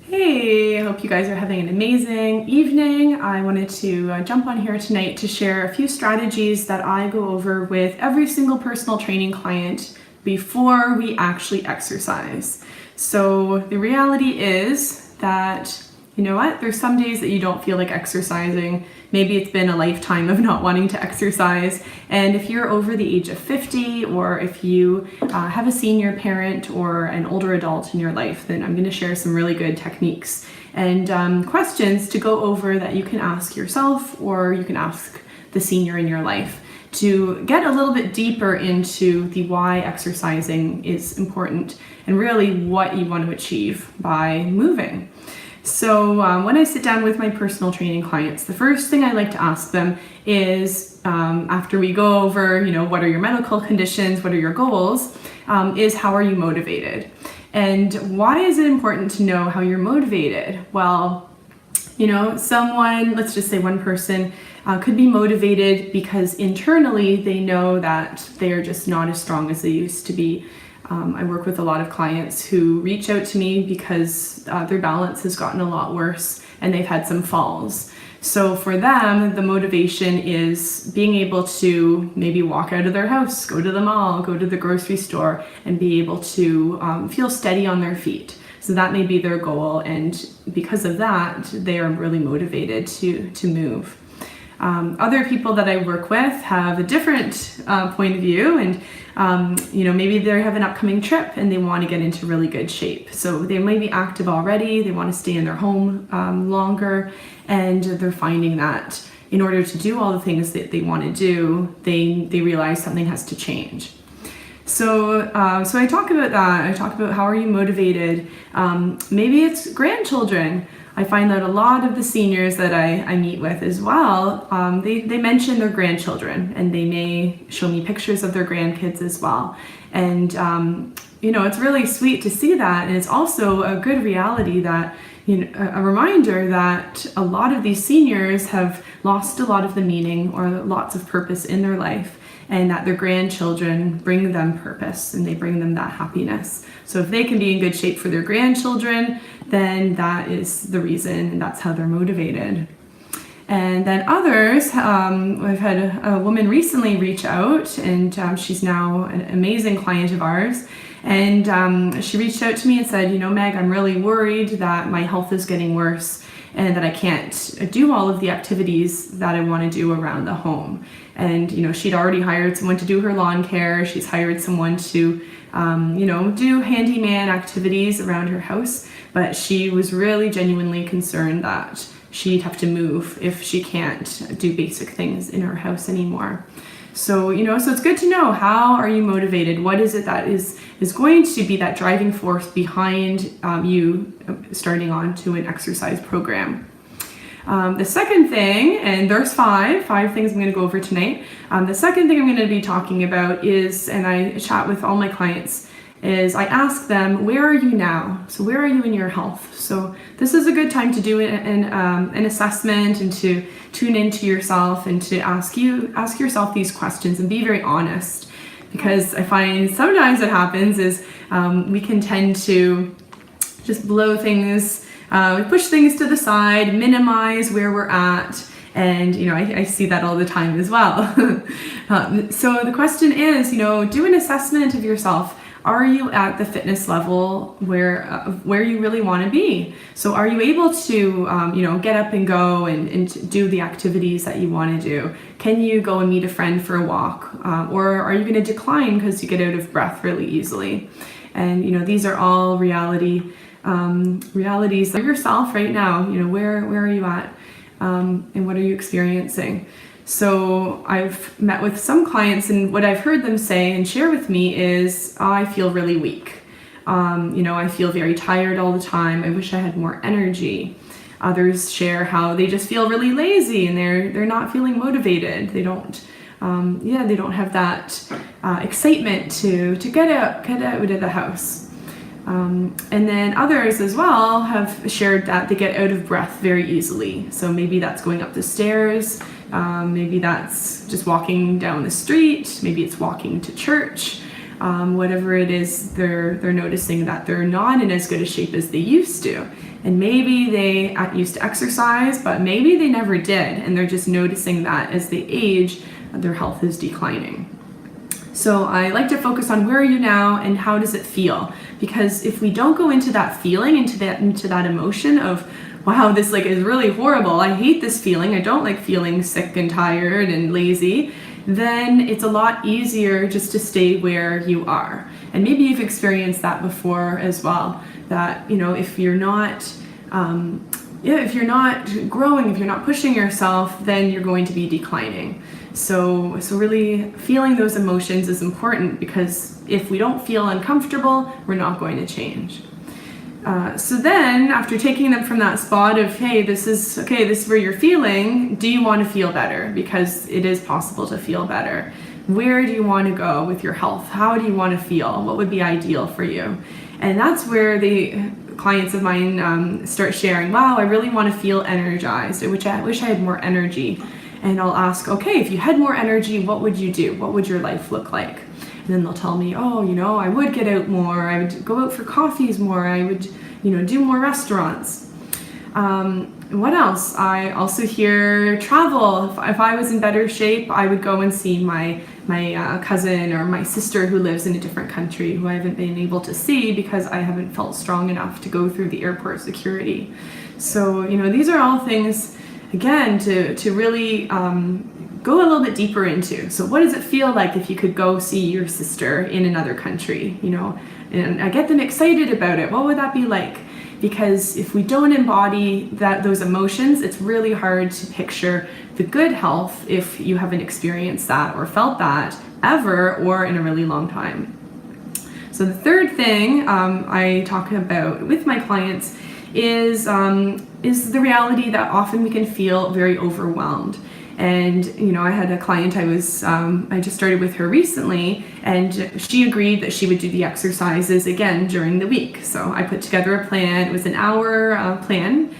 Hey, I hope you guys are having an amazing evening. I wanted to jump on here tonight to share a few strategies that I go over with every single personal training client before we actually exercise. So the reality is that, you know what, there's some days that you don't feel like exercising. Maybe it's been a lifetime of not wanting to exercise. And if you're over the age of 50, or if you have a senior parent or an older adult in your life, then I'm going to share some really good techniques and questions to go over that you can ask yourself or you can ask the senior in your life to get a little bit deeper into the why exercising is important and really what you want to achieve by moving. So when I sit down with my personal training clients, the first thing I like to ask them is, after we go over, what are your medical conditions, what are your goals, is how are you motivated? And why is it important to know how you're motivated? Well, someone, let's just say one person, could be motivated because internally they know that they are just not as strong as they used to be. I work with a lot of clients who reach out to me because their balance has gotten a lot worse and they've had some falls. So for them, the motivation is being able to maybe walk out of their house, go to the mall, go to the grocery store, and be able to feel steady on their feet. So that may be their goal, and because of that, they are really motivated to move. Other people that I work with have a different point of view, and maybe they have an upcoming trip and they want to get into really good shape. So they may be active already, they want to stay in their home longer, and they're finding that in order to do all the things that they want to do, they realize something has to change. So I talk about that. I talk about how are you motivated. Maybe it's grandchildren. I find that a lot of the seniors that I meet with as well, they mention their grandchildren, and they may show me pictures of their grandkids as well. And, it's really sweet to see that. And it's also a good reality that, a reminder that a lot of these seniors have lost a lot of the meaning or lots of purpose in their life, and that their grandchildren bring them purpose and they bring them that happipiness. So if they can be in good shape for their grandchildren, then that is the reason, and that's how they're motivated. And then others, I've had a woman recently reach out, and she's now an amazing client of ours. And she reached out to me and said, Meg, I'm really worried that my health is getting worse and that I can't do all of the activities that I want to do around the home. And, she'd already hired someone to do her lawn care. She's hired someone to, do handyman activities around her house. But she was really genuinely concerned that she'd have to move if she can't do basic things in her house anymore. So, so it's good to know, how are you motivated? What is it that is going to be that driving force behind you starting on to an exercise program? The second thing, and there's five things I'm going to go over tonight. The second thing I'm going to be talking about is, and I chat with all my clients, is I ask them, where are you now? So where are you in your health? So this is a good time to do an assessment and to tune into yourself and to ask yourself these questions and be very honest. Because I find sometimes what happens is we can tend to just blow things, push things to the side, minimize where we're at. And, I see that all the time as well. So the question is, do an assessment of yourself. Are you at the fitness level where you really want to be? So are you able to, get up and go and do the activities that you want to do? Can you go and meet a friend for a walk? Or are you going to decline because you get out of breath really easily? And, these are all realities for yourself right now. Where are you at? And what are you experiencing? So I've met with some clients, and what I've heard them say and share with me is, I feel really weak. I feel very tired all the time. I wish I had more energy. Others share how they just feel really lazy and they're not feeling motivated. They don't have that excitement to get out of the house. And then others as well have shared that they get out of breath very easily. So maybe that's going up the stairs. Maybe that's just walking down the street. Maybe it's walking to church. Whatever it is, they're noticing that they're not in as good a shape as they used to. And maybe they used to exercise, but maybe they never did, and they're just noticing that as they age, their health is declining. So I like to focus on where are you now and how does it feel? Because if we don't go into that feeling, into that emotion of, wow, this is really horrible, I hate this feeling, I don't like feeling sick and tired and lazy, then it's a lot easier just to stay where you are. And maybe you've experienced that before as well, that if you're not if you're not growing, if you're not pushing yourself, then you're going to be declining. So really feeling those emotions is important, because if we don't feel uncomfortable, we're not going to change. So then, after taking them from that spot of, hey, this is where you're feeling, do you want to feel better? Because it is possible to feel better. Where do you want to go with your health? How do you want to feel? What would be ideal for you? And that's where the clients of mine start sharing, wow, I really want to feel energized. I wish I had more energy. And I'll ask, okay, if you had more energy, what would you do? What would your life look like? And then they'll tell me, oh, I would get out more. I would go out for coffees more. I would, do more restaurants. What else? I also hear travel. If I was in better shape, I would go and see my cousin or my sister who lives in a different country, who I haven't been able to see because I haven't felt strong enough to go through the airport security. So, these are all things, again, to really go a little bit deeper into. So what does it feel like if you could go see your sister in another country, and I get them excited about it. What would that be like? Because if we don't embody those emotions, it's really hard to picture the good health if you haven't experienced that or felt that ever or in a really long time. So the third thing I talk about with my clients is the reality that often we can feel very overwhelmed. And I had a client I just started with her recently, and she agreed that she would do the exercises again during the week. So I put together a plan. It was an hour plan,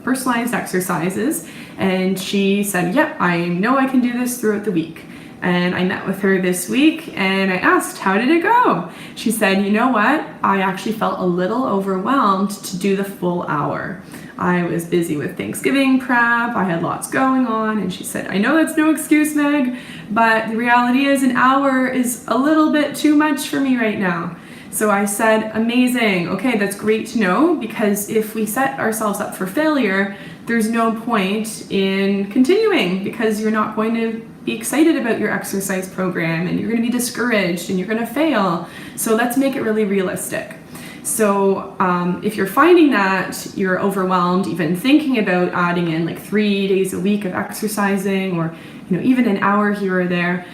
personalized exercises, and she said, yep, I know I can do this throughout the week. And I met with her this week and I asked, how did it go? She said, you know what? I actually felt a little overwhelmed to do the full hour. I was busy with Thanksgiving prep, I had lots going on, and she said, I know that's no excuse, Meg, but the reality is an hour is a little bit too much for me right now. So I said, amazing, okay, that's great to know, because if we set ourselves up for failure, there's no point in continuing, because you're not going to be excited about your exercise program, and you're going to be discouraged, and you're going to fail. So let's make it really realistic. So if you're finding that you're overwhelmed, even thinking about adding in 3 days a week of exercising, or even an hour here or there,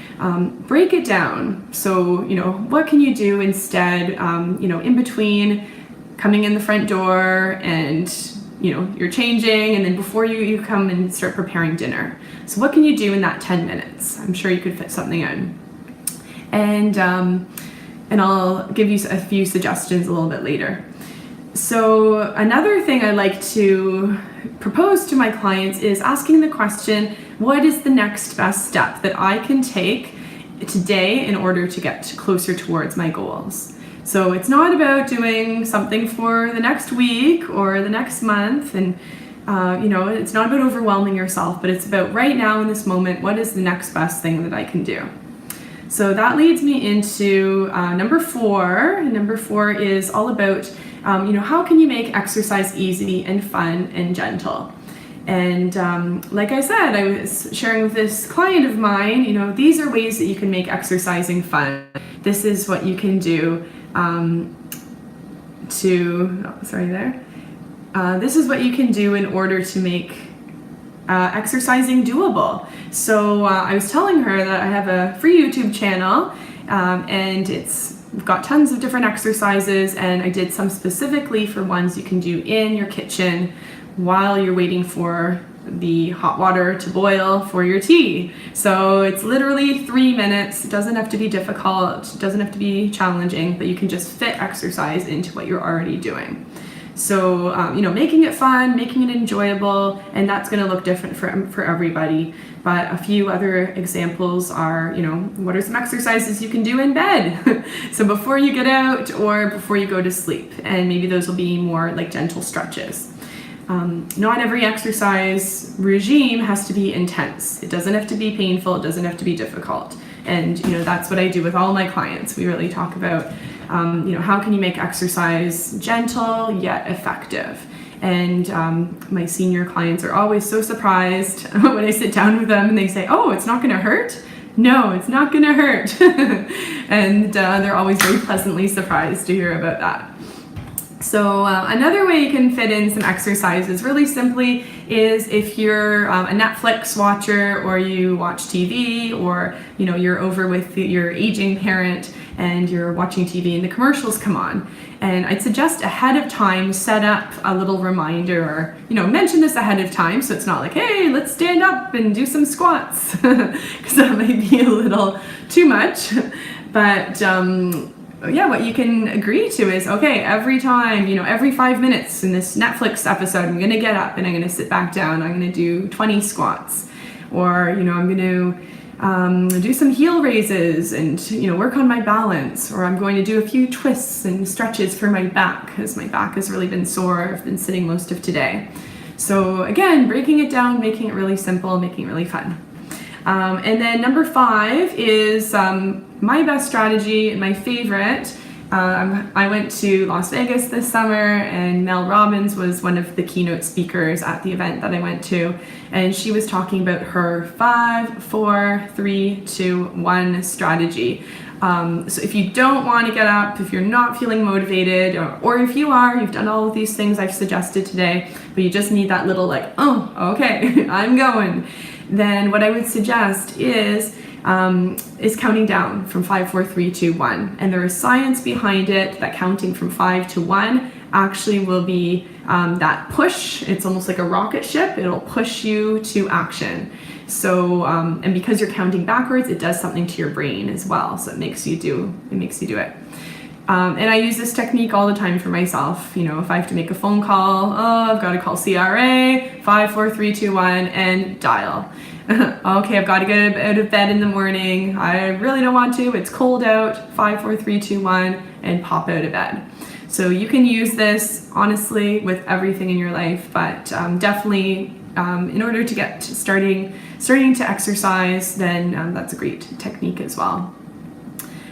break it down. So what can you do instead? In between coming in the front door and you're changing, and then before you come and start preparing dinner. So what can you do in that 10 minutes? I'm sure you could fit something in. And I'll give you a few suggestions a little bit later. So another thing I like to propose to my clients is asking the question, what is the next best step that I can take today in order to get closer towards my goals? So it's not about doing something for the next week or the next month, and it's not about overwhelming yourself, but it's about right now in this moment, what is the next best thing that I can do? So that leads me into number 4. Number 4 is all about, how can you make exercise easy and fun and gentle? And like I said, I was sharing with this client of mine, these are ways that you can make exercising fun. This is what you can do this is what you can do in order to make exercising doable. So I was telling her that I have a free YouTube channel, and we've got tons of different exercises, and I did some specifically for ones you can do in your kitchen while you're waiting for the hot water to boil for your tea. So it's literally 3 minutes. It doesn't have to be difficult, it doesn't have to be challenging, but you can just fit exercise into what you're already doing. So, making it fun, making it enjoyable, and that's going to look different for everybody. But a few other examples are, what are some exercises you can do in bed? So before you get out or before you go to sleep, and maybe those will be more like gentle stretches. Not every exercise regime has to be intense. It doesn't have to be painful. It doesn't have to be difficult. And, that's what I do with all my clients. We really talk about, how can you make exercise gentle yet effective? And my senior clients are always so surprised when I sit down with them and they say, oh, it's not going to hurt? No, it's not going to hurt. And they're always very pleasantly surprised to hear about that. So another way you can fit in some exercises really simply is if you're a Netflix watcher or you watch TV, or you're over with your aging parent and you're watching TV and the commercials come on. And I'd suggest ahead of time set up a little reminder, or mention this ahead of time so it's not like, hey, let's stand up and do some squats, because that might be a little too much. But what you can agree to is, okay, every time, every 5 minutes in this Netflix episode, I'm going to get up and I'm going to sit back down. I'm going to do 20 squats, or, I'm going to do some heel raises and, work on my balance, or I'm going to do a few twists and stretches for my back because my back has really been sore. I've been sitting most of today. So again, breaking it down, making it really simple, making it really fun. And then number 5 is my best strategy and my favorite. I went to Las Vegas this summer, and Mel Robbins was one of the keynote speakers at the event that I went to, and she was talking about her 5, 4, 3, 2, 1 strategy. So if you don't want to get up, if you're not feeling motivated, or if you are, you've done all of these things I've suggested today, but you just need that little like, oh, okay, I'm going, then what I would suggest is counting down from 5, 4, 3, 2, 1. And there is science behind it that counting from 5 to 1 actually will be that push. It's almost like a rocket ship. It'll push you to action. So, and because you're counting backwards, it does something to your brain as well. So it makes you do it. And I use this technique all the time for myself. If I have to make a phone call, I've got to call CRA, 5, 4, 3, 2, 1, and dial. Okay, I've got to get out of bed in the morning. I really don't want to. It's cold out. 5, 4, 3, 2, 1, and pop out of bed. So you can use this, honestly, with everything in your life, but definitely in order to get starting to exercise, then that's a great technique as well.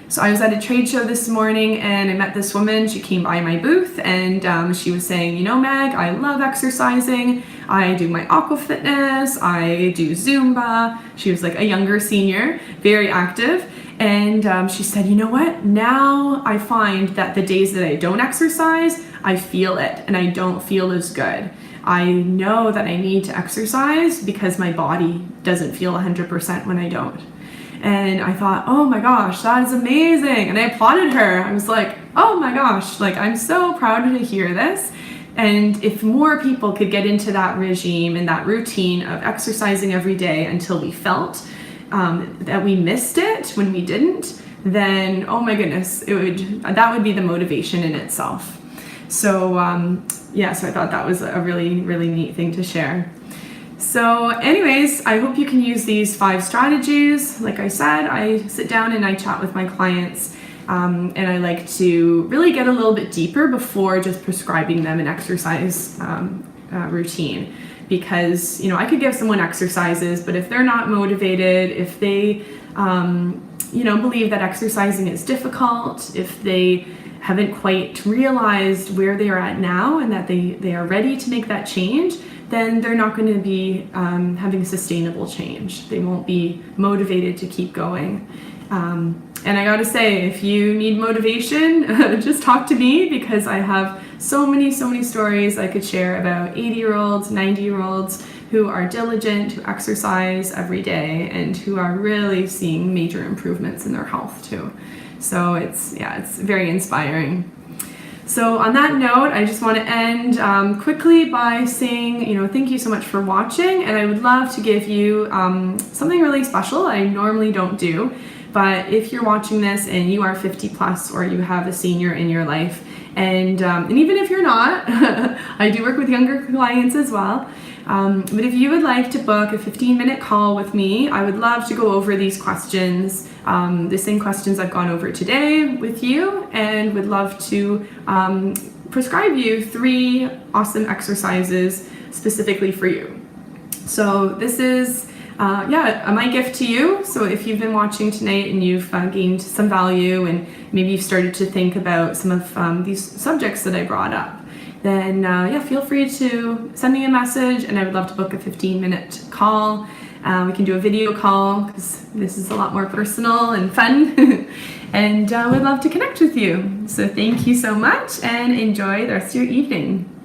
So I was at a trade show this morning and I met this woman. She came by my booth and she was saying, Meg, I love exercising. I do my aqua fitness. I do Zumba. She was like a younger senior, very active. And she said, you know what? Now I find that the days that I don't exercise, I feel it and I don't feel as good. I know that I need to exercise because my body doesn't feel 100% when I don't. And I thought, oh my gosh, that is amazing. And I applauded her. I was like, oh my gosh, like I'm so proud to hear this. And if more people could get into that regime and that routine of exercising every day until we felt that we missed it when we didn't, then oh my goodness, that would be the motivation in itself. So so I thought that was a really, really neat thing to share. So anyways, I hope you can use these 5 strategies. Like I said, I sit down and I chat with my clients and I like to really get a little bit deeper before just prescribing them an exercise routine. Because, I could give someone exercises, but if they're not motivated, if they, believe that exercising is difficult, if they haven't quite realized where they are at now and that they are ready to make that change, then they're not going to be having sustainable change. They won't be motivated to keep going. And I gotta say, if you need motivation, just talk to me, because I have so many stories I could share about 80-year-olds, 90-year-olds who are diligent, who exercise every day, and who are really seeing major improvements in their health too. So it's very inspiring. So on that note, I just want to end quickly by saying, thank you so much for watching, and I would love to give you something really special I normally don't do. But if you're watching this and you are 50 plus, or you have a senior in your life And even if you're not, I do work with younger clients as well. But if you would like to book a 15-minute call with me, I would love to go over these questions, the same questions I've gone over today with you, and would love to prescribe you 3 awesome exercises specifically for you. So this is my gift to you. So if you've been watching tonight and you've gained some value, and maybe you've started to think about some of these subjects that I brought up, then feel free to send me a message, and I would love to book a 15-minute call. We can do a video call because this is a lot more personal and fun. And we'd love to connect with you. So thank you so much, and enjoy the rest of your evening.